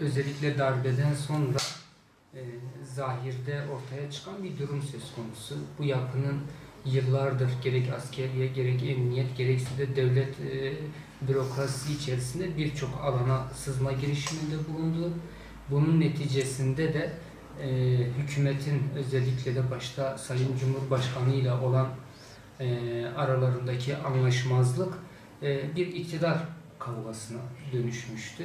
özellikle darbeden sonra zahirde ortaya çıkan bir durum söz konusu. Bu yapının yıllardır gerek askeriye, gerek emniyet, gerekse de devlet bürokrasisi içerisinde birçok alana sızma girişiminde bulundu. Bunun neticesinde de hükümetin özellikle de başta Sayın Cumhurbaşkanı ile olan aralarındaki anlaşmazlık bir iktidar kavgasına dönüşmüştü.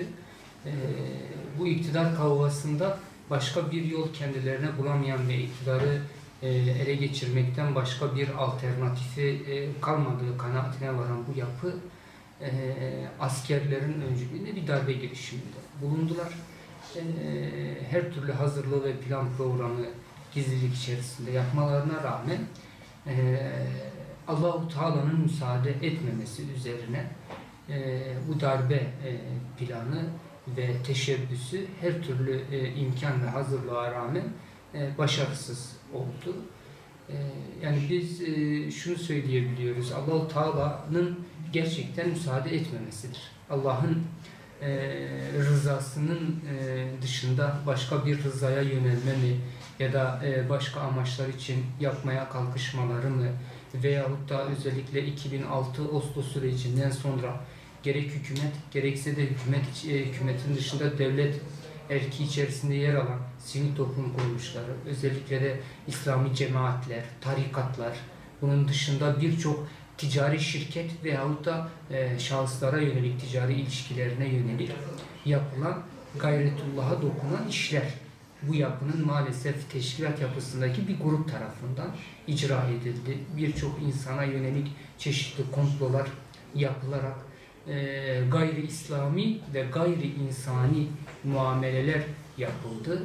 Bu iktidar kavgasında başka bir yol kendilerine bulamayan ve iktidarı ele geçirmekten başka bir alternatifi kalmadığı kanaatine varan bu yapı askerlerin öncülüğünde bir darbe girişiminde bulundular. Her türlü hazırlığı ve plan programı gizlilik içerisinde yapmalarına rağmen Allah-u Teala'nın müsaade etmemesi üzerine bu darbe planı ve teşebbüsü her türlü imkan ve hazırlığa rağmen başarısız oldu. Yani biz şunu söyleyebiliyoruz, Allah-u Teala'nın gerçekten müsaade etmemesidir. Allah'ın rızasının dışında başka bir rızaya yönelme mi ya da başka amaçlar için yapmaya kalkışmaları mı veyahut da özellikle 2006 Oslo sürecinden sonra gerek hükümet gerekse de hükümetin dışında devlet erki içerisinde yer alan sivil toplum kuruluşları, özellikle de İslami cemaatler, tarikatlar, bunun dışında birçok ticari şirket veyahut da şahıslara yönelik ticari ilişkilerine yönelik yapılan gayretullah'a dokunan işler bu yapının maalesef teşkilat yapısındaki bir grup tarafından icra edildi. Birçok insana yönelik çeşitli komplolar yapılarak gayri İslami ve gayri insani muameleler yapıldı.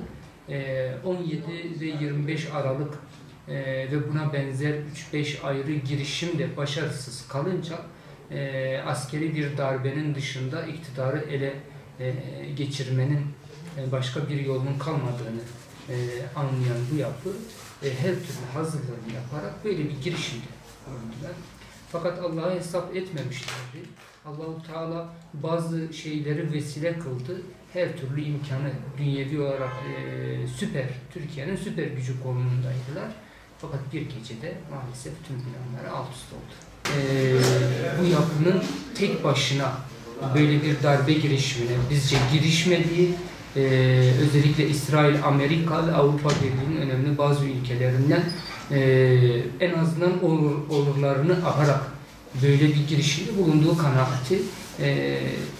17 ve 25 Aralık ve buna benzer 3-5 ayrı girişim de başarısız kalınca askeri bir darbenin dışında iktidarı ele geçirmenin başka bir yolunun kalmadığını anlayan bu yapı her türlü hazırlığını yaparak böyle bir girişimde bulundular. Fakat Allah'a hesap etmemişlerdi. Allah-u Teala bazı şeyleri vesile kıldı. Her türlü imkanı dünyevi olarak Türkiye'nin süper gücü konumundaydılar. Fakat bir gecede maalesef tüm planları alt üst oldu. Bu yapının tek başına böyle bir darbe girişimine bizce girişmediği, özellikle İsrail, Amerika ve Avrupa Birliği'nin önemli bazı ülkelerinden en azından olurlarını alarak böyle bir girişimde bulunduğu kanaati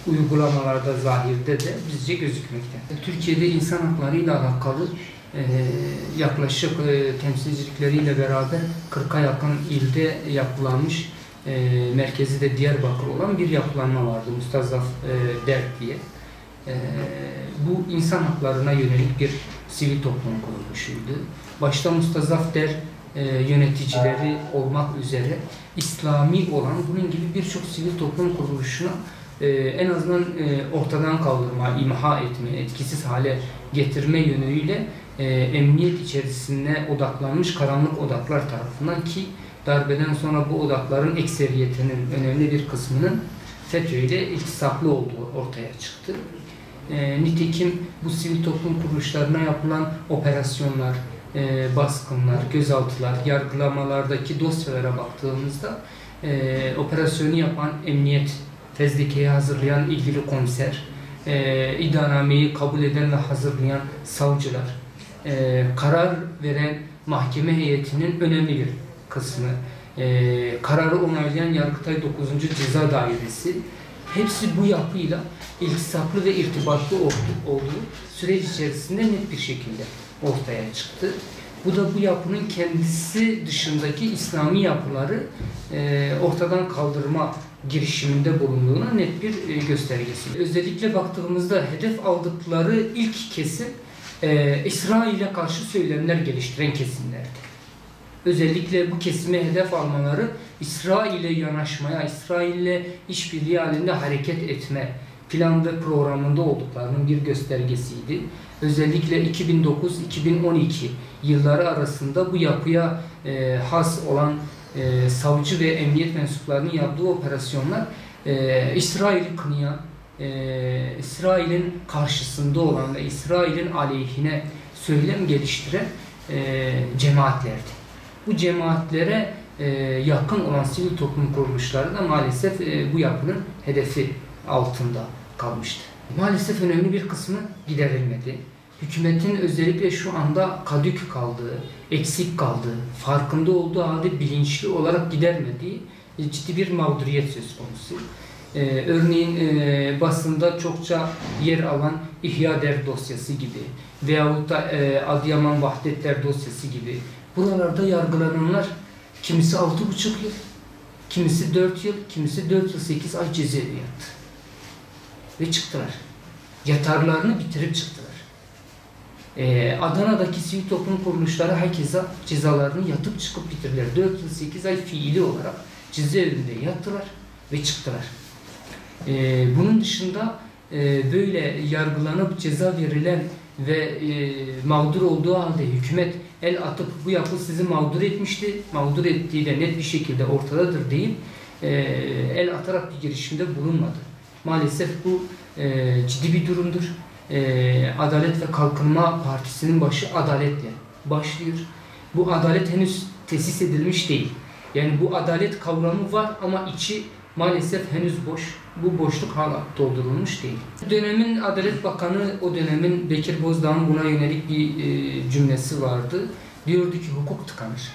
uygulamalarda, zahirde de bizce gözükmekte. Türkiye'de insan haklarıyla alakalı yaklaşık temsilcilikleriyle beraber 40'a yakın ilde yapılanmış, merkezi de Diyarbakır olan bir yapılanma vardı, Mustazaf Der diye. Bu insan haklarına yönelik bir sivil toplum kuruluşuydu. Başta Mustazaf Der yöneticileri olmak üzere İslami olan bunun gibi birçok sivil toplum kuruluşuna en azından ortadan kaldırma, imha etme, etkisiz hale getirme yönüyle emniyet içerisine odaklanmış karanlık odaklar tarafından, ki darbeden sonra bu odakların ekseriyetinin önemli bir kısmının FETÖ ile iltisaklı olduğu ortaya çıktı. Nitekim bu sivil toplum kuruluşlarına yapılan operasyonlar, baskınlar, gözaltılar, yargılamalardaki dosyalara baktığımızda operasyonu yapan emniyet, fezlekeyi hazırlayan ilgili komiser, iddianameyi kabul eden ve hazırlayan savcılar, karar veren mahkeme heyetinin önemli bir kısmı, kararı onaylayan Yargıtay 9. Ceza Dairesi, hepsi bu yapıyla iltisaklı ve irtibatlı olduğu süreç içerisinde net bir şekilde ortaya çıktı. Bu da bu yapının kendisi dışındaki İslami yapıları ortadan kaldırma girişiminde bulunduğuna net bir göstergesi. Özellikle baktığımızda hedef aldıkları ilk kesim İsrail'e karşı söylemler geliştiren kesimlerdi. Özellikle bu kesime hedef almaları İsrail'e yanaşmaya, İsrail'le işbirliği halinde hareket etme plan ve programında olduklarının bir göstergesiydi. Özellikle 2009-2012 yılları arasında bu yapıya has olan savcı ve emniyet mensuplarının yaptığı operasyonlar İsrail'i kınayan, İsrail'in karşısında olan ve İsrail'in aleyhine söylem geliştiren cemaatlerdi. Bu cemaatlere yakın olan sivil toplum kuruluşları da maalesef bu yapının hedefi altında kalmıştı. Maalesef önemli bir kısmı giderilmedi. Hükümetin özellikle şu anda kadük kaldığı, eksik kaldığı, farkında olduğu halde bilinçli olarak gidermediği ciddi bir mağduriyet söz konusu. Örneğin basında çokça yer alan İhya Der dosyası gibi veyahut da Adıyaman Vahdetler dosyası gibi buralarda yargılananlar kimisi 6,5 yıl, kimisi 4 yıl, kimisi 4 yıl 8 ay cezaevi yattı. Ve çıktılar. Yatarlarını bitirip çıktılar. Adana'daki sivil toplum kuruluşları herkese cezalarını yatıp çıkıp bitirdiler. 4 yıl 8 ay fiili olarak cezaevinde yattılar ve çıktılar. Bunun dışında böyle yargılanıp ceza verilen ve mağdur olduğu halde hükümet el atıp bu yapı sizi mağdur etmişti, mağdur ettiği de net bir şekilde ortadadır deyip el atarak bir girişimde bulunmadı. Maalesef bu ciddi bir durumdur. Adalet ve Kalkınma Partisi'nin başı adaletle başlıyor. Bu adalet henüz tesis edilmiş değil. Yani bu adalet kavramı var ama içi maalesef henüz boş. Bu boşluk hala doldurulmuş değil. Dönemin Adalet Bakanı, o dönemin Bekir Bozdağ'ın buna yönelik bir cümlesi vardı. Diyordu ki hukuk tıkanır.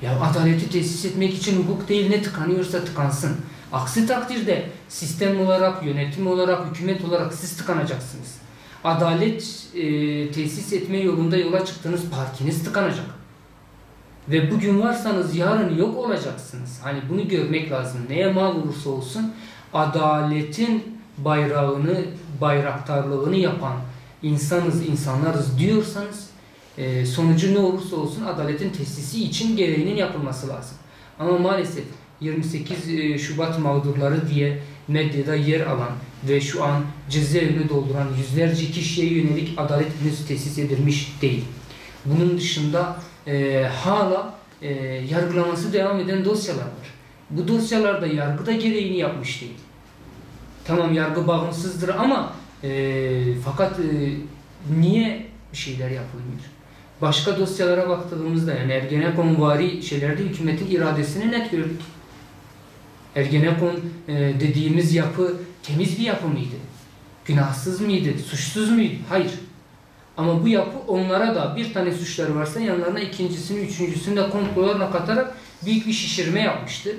Ya adaleti tesis etmek için hukuk değil, ne tıkanıyorsa tıkansın. Aksi takdirde sistem olarak, yönetim olarak, hükümet olarak siz tıkanacaksınız. Adalet tesis etme yolunda yola çıktığınız partiniz tıkanacak. Ve bugün varsanız yarın yok olacaksınız. Hani bunu görmek lazım. Neye mal olursa olsun adaletin bayrağını, bayraktarlığını yapan insanlarız diyorsanız sonucu ne olursa olsun adaletin tesisi için gereğinin yapılması lazım. Ama maalesef 28 Şubat mağdurları diye medyada yer alan ve şu an cezaevini dolduran yüzlerce kişiye yönelik adalet henüz tesis edilmiş değil. Bunun dışında hala yargılaması devam eden dosyalar var. Bu dosyalarda yargı da gereğini yapmış değil. Tamam, yargı bağımsızdır ama fakat niye bir şeyler yapılmıyor? Başka dosyalara baktığımızda yani Ergenekonvari şeylerde hükümetin iradesini net gördük. Ergenekon dediğimiz yapı temiz bir yapı mıydı? Günahsız mıydı? Suçsuz muydu? Hayır. Ama bu yapı onlara da bir tane suçları varsa yanlarına ikincisini, üçüncüsünü de komplolarla katarak büyük bir şişirme yapmıştı.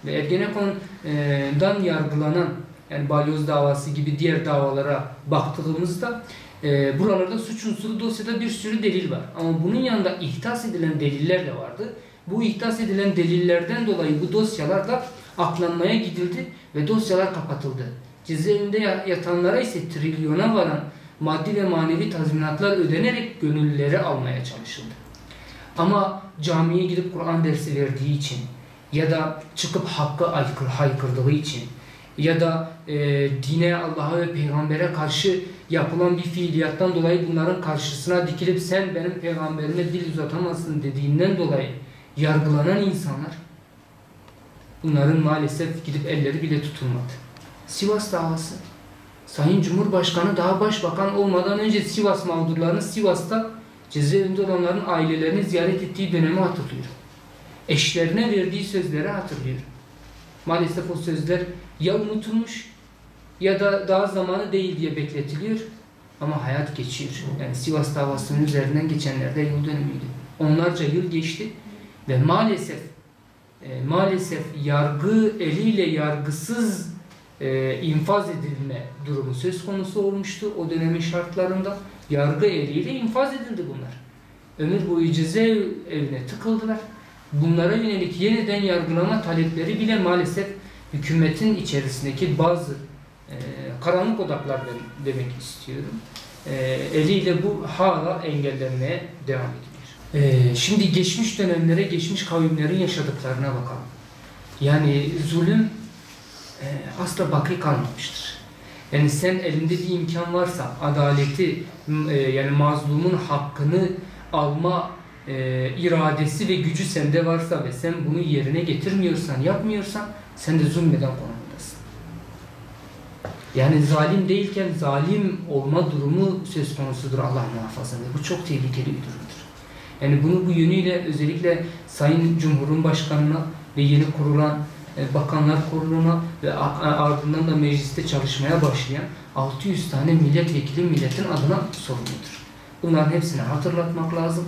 Ve Ergenekon'dan yargılanan yani balyoz davası gibi diğer davalara baktığımızda buralarda suç unsuru dosyada bir sürü delil var. Ama bunun yanında ihtas edilen deliller de vardı. Bu ihtas edilen delillerden dolayı bu dosyalar da aklanmaya gidildi ve dosyalar kapatıldı. Cezaevinde yatanlara ise trilyona varan maddi ve manevi tazminatlar ödenerek gönüllüleri almaya çalışıldı. Ama camiye gidip Kur'an dersi verdiği için ya da çıkıp hakkı haykırdığı için ya da dine, Allah'a ve peygambere karşı yapılan bir fiiliyattan dolayı bunların karşısına dikilip sen benim peygamberime dil uzatamazsın dediğinden dolayı yargılanan insanlar, bunların maalesef gidip elleri bile tutulmadı. Sivas davası. Sayın Cumhurbaşkanı daha başbakan olmadan önce Sivas mağdurlarını Sivas'ta cezaevinde olanların ailelerini ziyaret ettiği dönemi hatırlıyor. Eşlerine verdiği sözleri hatırlıyor. Maalesef o sözler ya unutulmuş ya da daha zamanı değil diye bekletiliyor. Ama hayat geçiyor. Yani Sivas davasının üzerinden geçenlerde yıl dönümüydü. Onlarca yıl geçti ve maalesef yargı eliyle yargısız infaz edilme durumu söz konusu olmuştu. O dönemin şartlarında yargı eliyle infaz edildi bunlar. Ömür boyu cezaevine tıkıldılar. Bunlara yönelik yeniden yargılama talepleri bile maalesef hükümetin içerisindeki bazı karanlık odaklar demek istiyorum. Eliyle bu hala engellenmeye devam ediyor. Şimdi geçmiş dönemlere, geçmiş kavimlerin yaşadıklarına bakalım. Yani zulüm asla baki kalmamıştır. Yani sen elinde bir imkan varsa adaleti yani mazlumun hakkını alma iradesi ve gücü sende varsa ve sen bunu yerine getirmiyorsan, yapmıyorsan sen de zulmeden konumundasın. Yani zalim değilken zalim olma durumu söz konusudur, Allah muhafaza. Bu çok tehlikeli bir durumdur. Yani bunu bu yönüyle özellikle Sayın Cumhurbaşkanı'na ve yeni kurulan Bakanlar Kurulu'na ve ardından da mecliste çalışmaya başlayan 600 tane milletvekili milletin adına sorumludur. Bunların hepsini hatırlatmak lazım.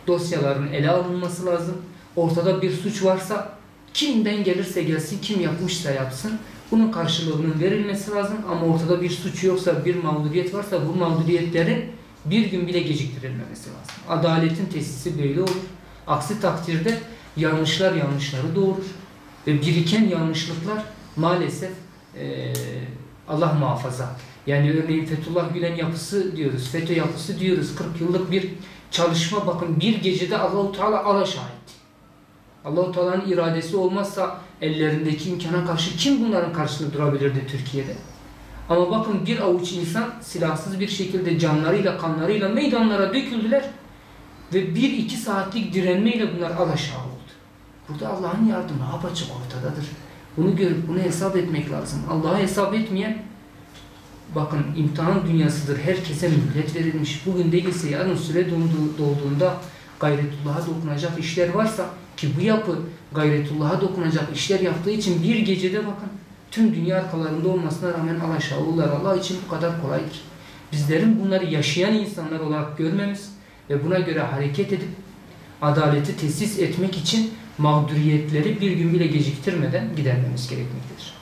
Dosyaların ele alınması lazım. Ortada bir suç varsa kimden gelirse gelsin, kim yapmışsa yapsın, bunun karşılığının verilmesi lazım. Ama ortada bir suç yoksa, bir mağduriyet varsa bu mağduriyetlerin bir gün bile geciktirilmemesi lazım. Adaletin tesisi böyle olur. Aksi takdirde yanlışlar yanlışları doğurur. Ve biriken yanlışlıklar maalesef Allah muhafaza. Yani örneğin Fethullah Gülen yapısı diyoruz, FETÖ yapısı diyoruz. 40 yıllık bir çalışma, bakın bir gecede Allah-u Teala alaşağı etti. Allah-u Teala'nın iradesi olmazsa ellerindeki imkana karşı kim bunların karşısında durabilirdi Türkiye'de? Ama bakın bir avuç insan silahsız bir şekilde canlarıyla, kanlarıyla meydanlara döküldüler ve 1-2 saatlik direnmeyle bunlar alaşağı oldu. Burada Allah'ın yardımı apaçık ortadadır. Bunu görüp bunu hesap etmek lazım. Allah'a hesap etmeyen, bakın imtihan dünyasıdır. Herkese mühlet verilmiş. Bugün değilse yarın süre dolduğunda gayretullah'a dokunacak işler varsa, ki bu yapı gayretullah'a dokunacak işler yaptığı için bir gecede bakın tüm dünya arkalarında olmasına rağmen alaşağı olurlar. Allah için bu kadar kolaydır. Bizlerin bunları yaşayan insanlar olarak görmemiz ve buna göre hareket edip adaleti tesis etmek için mağduriyetleri bir gün bile geciktirmeden gidermemiz gerekmektedir.